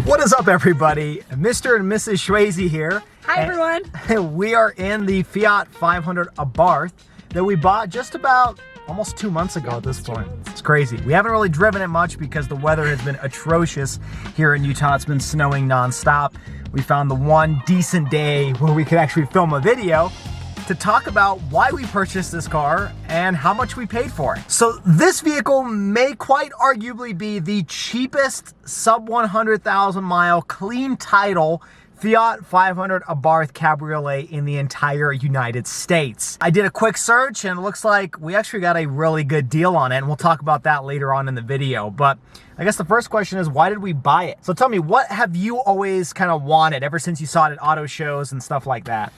What is up, everybody? Mr. and Mrs. Schwazy here. Hi, everyone. We are in the Fiat 500 Abarth that we bought just about almost 2 months ago at this point. It's crazy. We haven't really driven it much because the weather has been atrocious here in Utah. It's been snowing nonstop. We found the one decent day where we could actually film a video to talk about why we purchased this car and how much we paid for it. So this vehicle may quite arguably be the cheapest sub 100,000 mile clean title Fiat 500 Abarth Cabriolet in the entire United States. I did a quick search and it looks like we actually got a really good deal on it, and we'll talk about that later on in the video. But I guess the first question is, why did we buy it? So tell me, what have you always kind of wanted ever since you saw it at auto shows and stuff like that?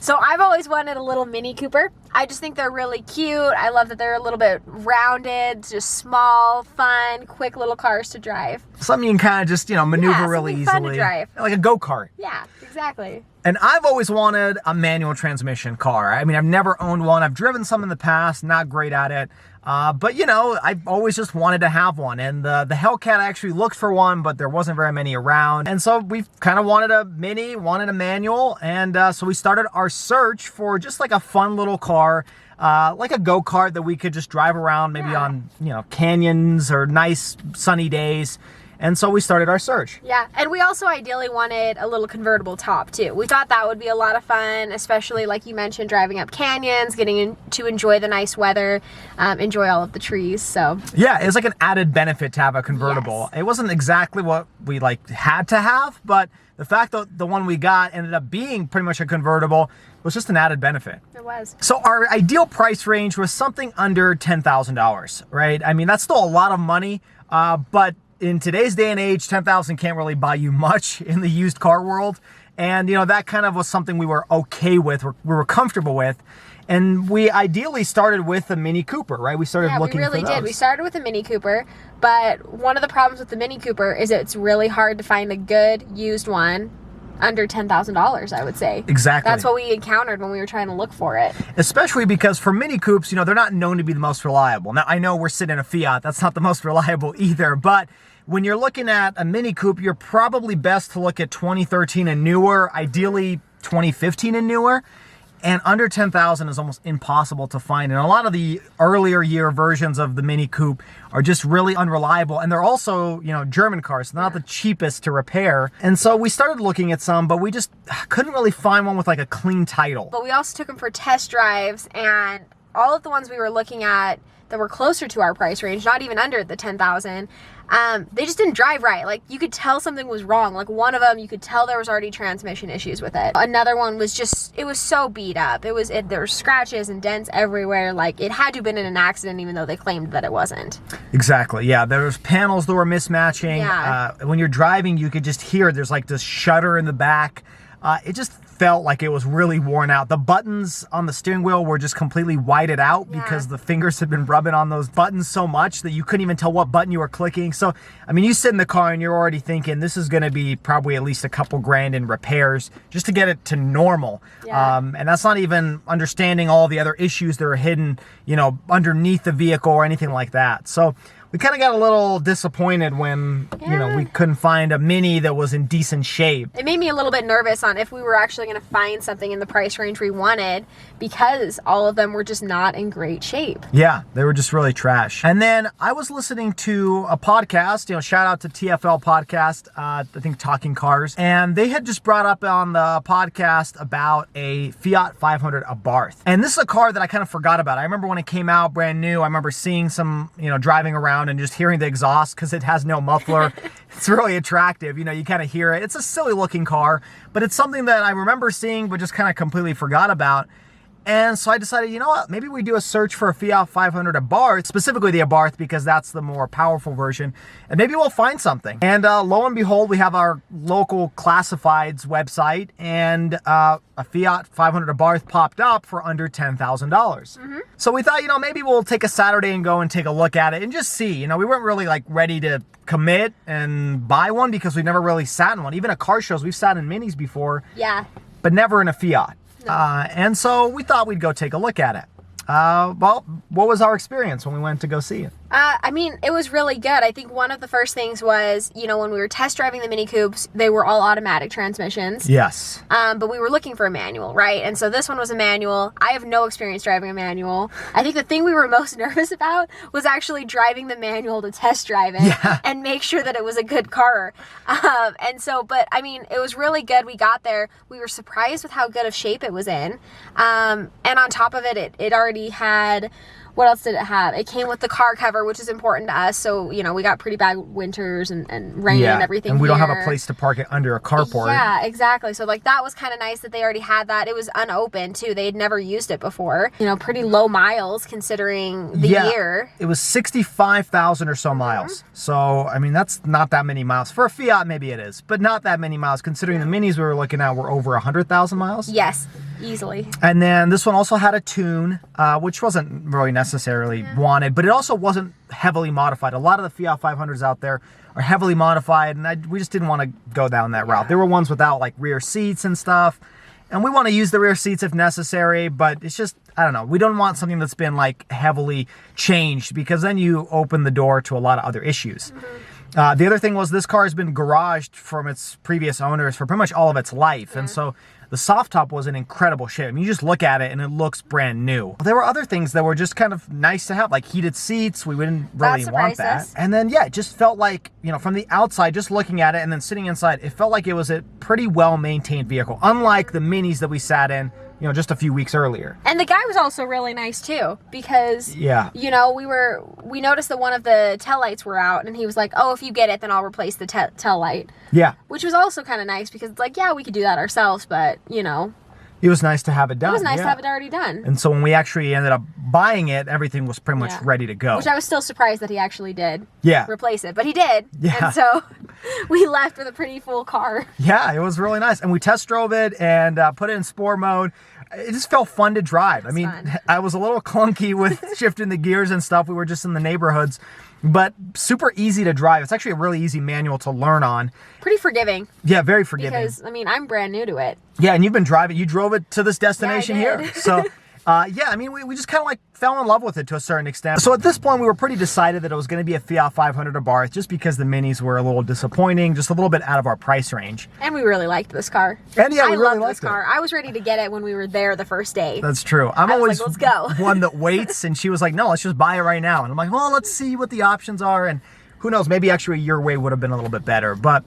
So I've always wanted a little Mini Cooper. I just think they're really cute. I love that they're a little bit rounded, just small, fun, quick little cars to drive. Something you can kind of just, maneuver really easily. Fun to drive. Like a go-kart. Yeah, exactly. And I've always wanted a manual transmission car. I mean, I've never owned one. I've driven some in the past, not great at it. But I've always just wanted to have one. And the Hellcat, I actually looked for one, but there wasn't very many around. And so we kind of wanted a mini, wanted a manual. And so we started our search for just like a fun little car, like a go-kart that we could just drive around maybe on, canyons or nice sunny days. And so we started our search. Yeah, and we also ideally wanted a little convertible top too. We thought that would be a lot of fun, especially like you mentioned, driving up canyons, getting to enjoy the nice weather, enjoy all of the trees. So yeah, it's like an added benefit to have a convertible. Yes. It wasn't exactly what we had to have, but the fact that the one we got ended up being pretty much a convertible was just an added benefit. It was. So our ideal price range was something under $10,000, right? I mean, that's still a lot of money, but in today's day and age, $10,000 can't really buy you much in the used car world. And, that kind of was something we were okay with, we were comfortable with. And we ideally started with a Mini Cooper, right? We started looking for those. Yeah, we really did. We started with a Mini Cooper, but one of the problems with the Mini Cooper is it's really hard to find a good used one under $10,000, I would say. Exactly. That's what we encountered when we were trying to look for it. Especially because for Mini Coupes, they're not known to be the most reliable. Now, I know we're sitting in a Fiat. That's not the most reliable either, but when you're looking at a Mini Coupe, you're probably best to look at 2013 and newer, ideally 2015 and newer. And under 10,000 is almost impossible to find. And a lot of the earlier year versions of the Mini Coupe are just really unreliable. And they're also, German cars, so they're not the cheapest to repair. And so we started looking at some, but we just couldn't really find one with like a clean title. But we also took them for test drives, and all of the ones we were looking at that were closer to our price range, not even under the 10,000, they just didn't drive right. Like, you could tell something was wrong. Like, one of them, you could tell there was already transmission issues with it. Another one was just, it was so beat up. There were scratches and dents everywhere. Like, it had to have been in an accident, even though they claimed that it wasn't. Exactly, yeah. There was panels that were mismatching. Yeah. When you're driving, you could just hear there's like this shudder in the back. It just felt like it was really worn out. The buttons on the steering wheel were just completely whited out because the fingers had been rubbing on those buttons so much that you couldn't even tell what button you were clicking. So, I mean, you sit in the car and you're already thinking this is going to be probably at least a couple grand in repairs just to get it to normal. Yeah. And that's not even understanding all the other issues that are hidden, underneath the vehicle or anything like that. So we kind of got a little disappointed when, we couldn't find a Mini that was in decent shape. It made me a little bit nervous on if we were actually going to find something in the price range we wanted, because all of them were just not in great shape. Yeah, they were just really trash. And then I was listening to a podcast, shout out to TFL podcast, I think Talking Cars, and they had just brought up on the podcast about a Fiat 500 Abarth. And this is a car that I kind of forgot about. I remember when it came out brand new, I remember seeing some, driving around and just hearing the exhaust because it has no muffler. It's really attractive. You kind of hear it. It's a silly looking car, but it's something that I remember seeing but just kind of completely forgot about. And so I decided, maybe we do a search for a Fiat 500 Abarth, specifically the Abarth, because that's the more powerful version, and maybe we'll find something. And lo and behold, we have our local classifieds website, and a Fiat 500 Abarth popped up for under $10,000. So we thought, maybe we'll take a Saturday and go and take a look at it and just see. We weren't really ready to commit and buy one because we've never really sat in one. Even at car shows, we've sat in Minis before. Yeah. But never in a Fiat. No. And so we thought we'd go take a look at it. Well, what was our experience when we went to go see it? I mean, it was really good. I think one of the first things was, you know, when we were test driving the Mini Coupes, they were all automatic transmissions. Yes. But we were looking for a manual, right? And so this one was a manual. I have no experience driving a manual. I think the thing we were most nervous about was actually driving the manual to test drive it and make sure that it was a good car. But I mean, it was really good. We got there. We were surprised with how good of shape it was in. And on top of it, it already had... What else did it have? It came with the car cover, which is important to us. So, you know, we got pretty bad winters and rain and everything. And we don't have a place to park it under a carport. Yeah, exactly. So, like, that was kind of nice that they already had that. It was unopened, too. They had never used it before. You know, pretty low miles considering the year. It was 65,000 or so miles. So, I mean, that's not that many miles. For a Fiat, maybe it is. But not that many miles considering the Minis we were looking at were over 100,000 miles. Yes, easily. And then this one also had a tune, which wasn't really necessarily wanted, but it also wasn't heavily modified. A lot of the Fiat 500s out there are heavily modified, and we just didn't want to go down that route. There were ones without like rear seats and stuff, and we want to use the rear seats if necessary, but it's just, I don't know, we don't want something that's been like heavily changed, because then you open the door to a lot of other issues. The other thing was this car has been garaged from its previous owners for pretty much all of its life, and so the soft top was in incredible shape. I mean, you just look at it and it looks brand new. There were other things that were just kind of nice to have, like heated seats. We wouldn't really want that. And then, yeah, it just felt like, you know, from the outside, just looking at it and then sitting inside, it felt like it was a pretty well-maintained vehicle, unlike the Minis that we sat in, you know, just a few weeks earlier. And the guy was also really nice too, because, you know, we noticed that one of the tail lights were out, and he was like, oh, if you get it, then I'll replace the tail light. Yeah. Which was also kind of nice, because it's like, yeah, we could do that ourselves, but, you know. It was nice to have it done. It was nice to have it already done. And so when we actually ended up buying it, everything was pretty much ready to go. Which I was still surprised that he actually did replace it. But he did. Yeah. And so we left with a pretty full car. Yeah, it was really nice. And we test drove it and put it in sport mode. It just felt fun to drive. I mean, I was a little clunky with shifting the gears and stuff. We were just in the neighborhoods. But super easy to drive. It's actually a really easy manual to learn on. Pretty forgiving. Yeah, very forgiving. Because, I mean, I'm brand new to it. Yeah, and you've been driving. You drove it to this destination here. So, yeah, I mean, we just kind of like fell in love with it to a certain extent. So at this point, we were pretty decided that it was going to be a Fiat 500 Abarth, just because the Minis were a little disappointing, just a little bit out of our price range. And we really liked this car. And yeah, we really liked this car. I was ready to get it when we were there the first day. That's true. I'm always like, let's go. One that waits, and she was like, no, let's just buy it right now. And I'm like, well, let's see what the options are. And who knows, maybe actually your way would have been a little bit better. But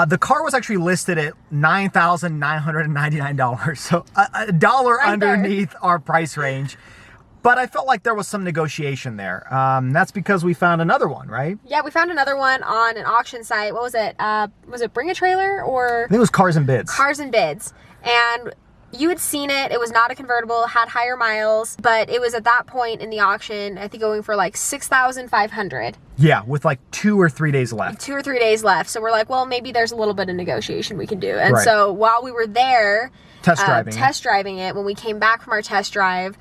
the car was actually listed at $9,999, so a dollar underneath our price range. But I felt like there was some negotiation there. That's because we found another one, right? Yeah, we found another one on an auction site. What was it? Was it Bring a Trailer or? I think it was Cars and Bids. Cars and Bids. And you had seen it. It was not a convertible, had higher miles, but it was at that point in the auction, I think going for like $6,500. Yeah, with like 2 or 3 days left. 2 or 3 days left. So we're like, well, maybe there's a little bit of negotiation we can do. And so while we were there, test driving it, when we came back from our test drive,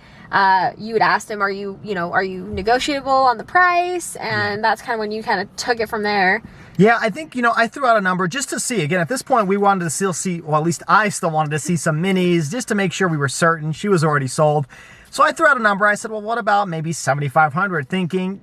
you had asked him, are you negotiable on the price? And that's kind of when you kind of took it from there. Yeah, I think, I threw out a number just to see. Again, at this point, we wanted to still see, well, at least I still wanted to see some Minis just to make sure we were certain. She was already sold. So I threw out a number. I said, well, what about maybe $7,500? Thinking,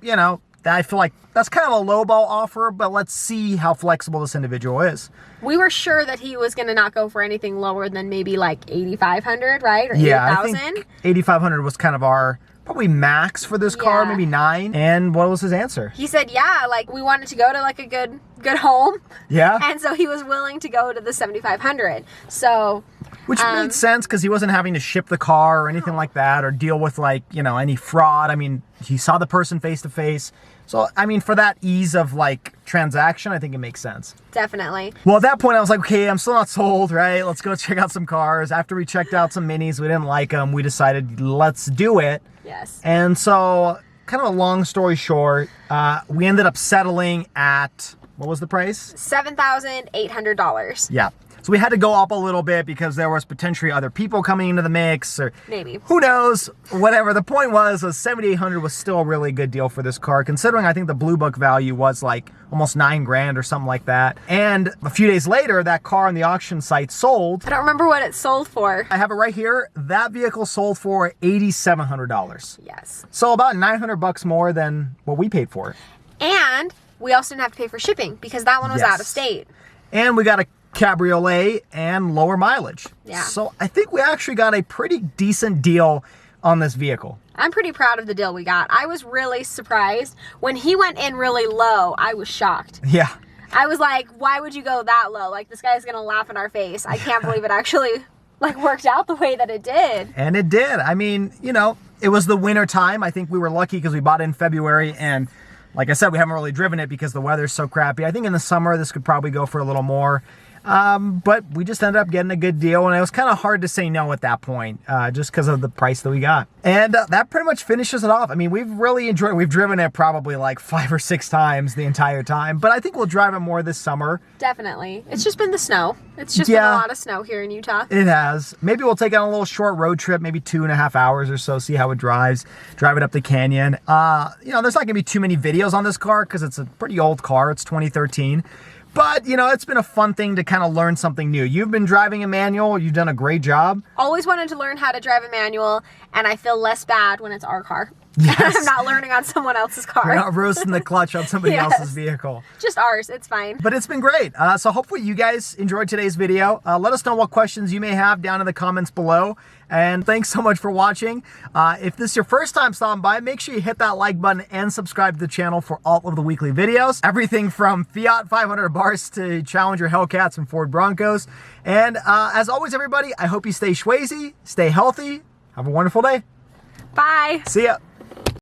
I feel like that's kind of a lowball offer, but let's see how flexible this individual is. We were sure that he was going to not go for anything lower than maybe like $8,500, right? Or yeah, I think $8,500 was kind of our probably max for this car, maybe $9,000. And what was his answer? He said, yeah, like we wanted to go to like a good home. Yeah. And so he was willing to go to the $7,500. So, which made sense because he wasn't having to ship the car or anything like that, or deal with like, any fraud. I mean, he saw the person face to face. So, I mean, for that ease of like transaction, I think it makes sense. Definitely. Well, at that point, I was like, okay, I'm still not sold, right? Let's go check out some cars. After we checked out some Minis, we didn't like them. We decided, let's do it. Yes. And so, kind of a long story short, we ended up settling at, what was the price? $7,800. Yeah. So we had to go up a little bit because there was potentially other people coming into the mix, or maybe. Who knows? Whatever. The point was 7,800 was still a really good deal for this car, considering I think the Blue Book value was like almost $9,000 or something like that. And a few days later, that car on the auction site sold. I don't remember what it sold for. I have it right here. That vehicle sold for $8,700. Yes. So about $900 more than what we paid for it. And we also didn't have to pay for shipping because that one was out of state. And we got a cabriolet and lower mileage. Yeah. So I think we actually got a pretty decent deal on this vehicle. I'm pretty proud of the deal we got. I was really surprised. When he went in really low, I was shocked. Yeah. I was like, why would you go that low? Like, this guy's gonna laugh in our face. I can't believe it actually like worked out the way that it did. And it did. I mean, you know, it was the winter time. I think we were lucky because we bought it in February, and like I said, we haven't really driven it because the weather's so crappy. I think in the summer this could probably go for a little more. But we just ended up getting a good deal, and it was kind of hard to say no at that point, just because of the price that we got. And that pretty much finishes it off. I mean, we've really enjoyed it. We've driven it probably like 5 or 6 times the entire time, but I think we'll drive it more this summer. Definitely. It's just been the snow. It's just been a lot of snow here in Utah. It has. Maybe we'll take it on a little short road trip, maybe 2.5 hours or so, see how it drives, drive it up the canyon. You know, there's not gonna be too many videos on this car because it's a pretty old car. It's 2013. But, you know, it's been a fun thing to kind of learn something new. You've been driving a manual. You've done a great job. Always wanted to learn how to drive a manual, and I feel less bad when it's our car. Yes. I'm not learning on someone else's car. We're not roasting the clutch on somebody else's vehicle. Just ours. It's fine. But it's been great. So hopefully you guys enjoyed today's video. Let us know what questions you may have down in the comments below. And thanks so much for watching. If this is your first time stopping by, make sure you hit that like button and subscribe to the channel for all of the weekly videos. Everything from Fiat 500 Abarths to Challenger Hellcats and Ford Broncos. And as always, everybody, I hope you stay schwazy, stay healthy. Have a wonderful day. Bye. See ya.